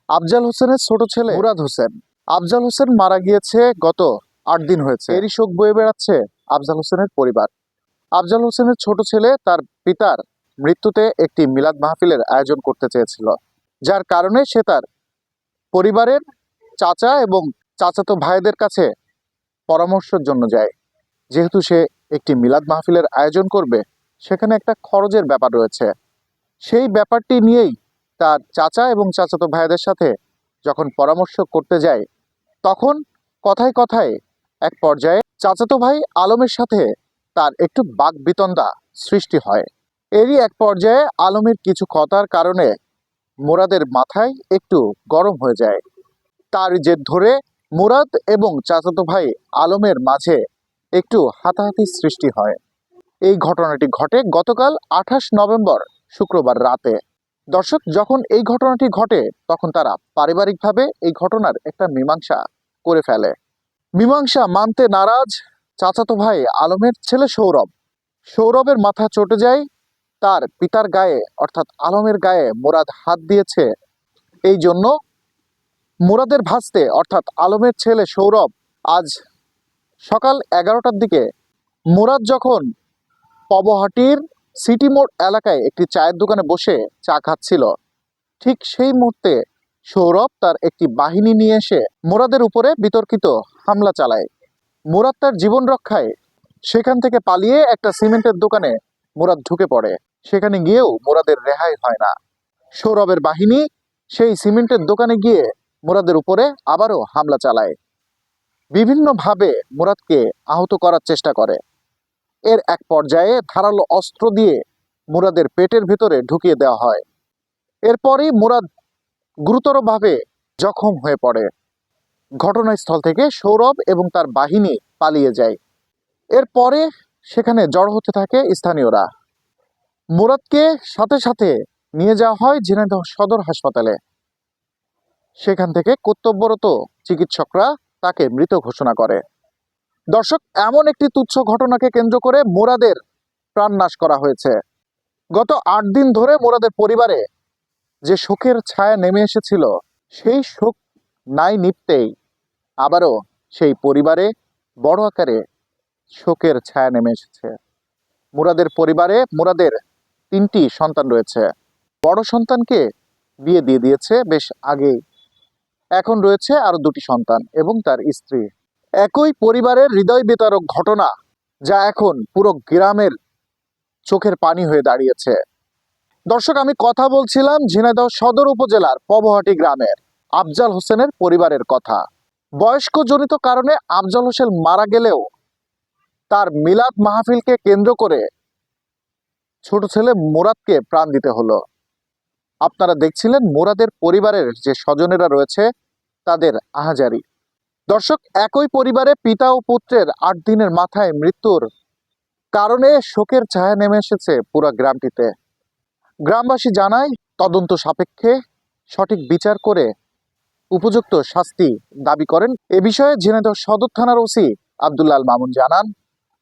আফজাল হোসেনের ছোট ছেলে মুরাদ হোসেন। আফজাল হোসেন মারা গিয়েছে গত 8 দিন হয়েছে। এরই শোক বয়ে বেড়াচ্ছে আফজাল হোসেনের পরিবার। আফজাল হোসেনের ছোট ছেলে তার পিতার মৃত্যুতে একটি মিলাদ মাহফিলের আয়োজন করতে চেয়েছিল, যার কারণে সে তার পরিবারের চাচা এবং চাচাতো ভাইদের কাছে পরামর্শের জন্য যায়। যেহেতু সে একটি মিলাদ মাহফিলের আয়োজন করবে, সেখানে একটা খরচের ব্যাপার রয়েছে। সেই ব্যাপারটি নিয়েই তার চাচা এবং চাচাতো ভাইদের সাথে যখন পরামর্শ করতে যায়, তখন কথায় কথায় এক পর্যায়ে চাচাতো ভাই আলমের সাথে তার একটু বাকবিতণ্ডা সৃষ্টি হয়। এরই এক পর্যায়ে আলমের কিছু কথার কারণে মুরাদের মাথায় একটু গরম হয়ে যায়। তার জেদ ধরে মুরাদ এবং চাচাতো ভাই আলমের মাঝে একটু হাতাহাতি সৃষ্টি হয়। এই ঘটনাটি ঘটে গতকাল 28 নভেম্বর শুক্রবার রাতে। দর্শক, যখন এই ঘটনাটি ঘটে তখন তারা পারিবারিকভাবে এই ঘটনার একটা মীমাংসা করে ফেলে। মীমাংসা মানতে নারাজ চাচাতো ভাই আলমের ছেলে সৌরভ। সৌরভের মাথা চটে যায়। তার পিতার গায়ে অর্থাৎ আলমের গায়ে মুরাদ হাত দিয়েছে, এই জন্য মুরাদের ভাস্তে অর্থাৎ আলমের ছেলে সৌরভ আজ সকাল 11টার দিকে মুরাদ যখন পবহাটির সিটি মোড় এলাকায় একটি চায়ের দোকানে বসে চা খাচ্ছিল, ঠিক সেই মুহূর্তে সৌরভ তার একটি বাহিনী নিয়ে এসে মুরাদের উপরে বিতর্কিত হামলা চালায়। মুরাদ তার জীবন রক্ষায় সেখান থেকে পালিয়ে একটা সিমেন্টের দোকানে মুরাদ ঢুকে পড়ে। সেখানে গিয়েও মুরাদের রেহাই হয় না। সৌরভের বাহিনী সেই সিমেন্টের দোকানে গিয়ে মুরাদের উপরে আবারও হামলা চালায়, বিভিন্নভাবে মুরাদকে আহত করার চেষ্টা করে। এর এক পর্যায়ে ধারালো অস্ত্র দিয়ে মুরাদের পেটের ভিতরে ঢুকিয়ে দেওয়া হয়। এরপরই মুরাদ গুরুতরভাবে জখম হয়ে পড়ে। ঘটনাস্থল থেকে সৌরভ এবং তার বাহিনী পালিয়ে যায়। এরপরে সেখানে জড়ো হতে থাকে স্থানীয়রা। মুরাদকে সাথে সাথে নিয়ে যাওয়া হয় ঝিনাইদহ সদর হাসপাতালে। সেখান থেকে কর্তব্যরত চিকিৎসকরা তাকে মৃত ঘোষণা করে। দর্শক, এমন একটি তুচ্ছ ঘটনাকে কেন্দ্র করে মুরাদের প্রাণনাশ করা হয়েছে। গত 8 দিন ধরে মুরাদের পরিবারে যে শোকের ছায়া নেমে এসেছিল, সেই শোক নাই নিপতেই আবারও সেই পরিবারে বড় আকারে শোকের ছায়া নেমে এসেছে। মুরাদের পরিবারে মুরাদের 3টি সন্তান রয়েছে। বড় সন্তানকে বিয়ে দিয়ে দিয়েছে বেশ আগেই। এখন রয়েছে আরো 2টি সন্তান এবং তার স্ত্রী। একই পরিবারের হৃদয় বিতারক ঘটনা, যা এখন পুরো গ্রামের চোখের পানি হয়ে দাঁড়িয়েছে। দর্শক, আমি কথা বলছিলাম ঝিনাইদহ সদর উপজেলার পবহাটি গ্রামের আফজাল হোসেনের পরিবারের কথা। বয়স্কজনিত কারণে আফজাল হোসেন মারা গেলেও তার মিলাদ মাহফিলকে কেন্দ্র করে ছোট ছেলে মুরাদকে প্রাণ দিতে হলো। আপনারা দেখছিলেন মুরাদের পরিবারের যে স্বজনেরা রয়েছে তাদের আহাজারি। দর্শক, একই পরিবারে পিতা ও পুত্রের 8 দিনের মাথায় মৃত্যুর কারণে শোকের ছায়া নেমে এসেছে পুরো গ্রামটিতে। গ্রামবাসী জানায়, তদন্ত সাপেক্ষে সঠিক বিচার করে উপযুক্ত শাস্তি দাবি করেন। এ বিষয়ে ঝিনাইদহ সদর থানার ওসি আব্দুল্লাহ আল মামুন জানান,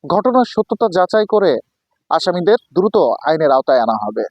ঘটনার সত্যতা যাচাই করে আসামিদের দ্রুত আইনের আওতায় আনা হবে।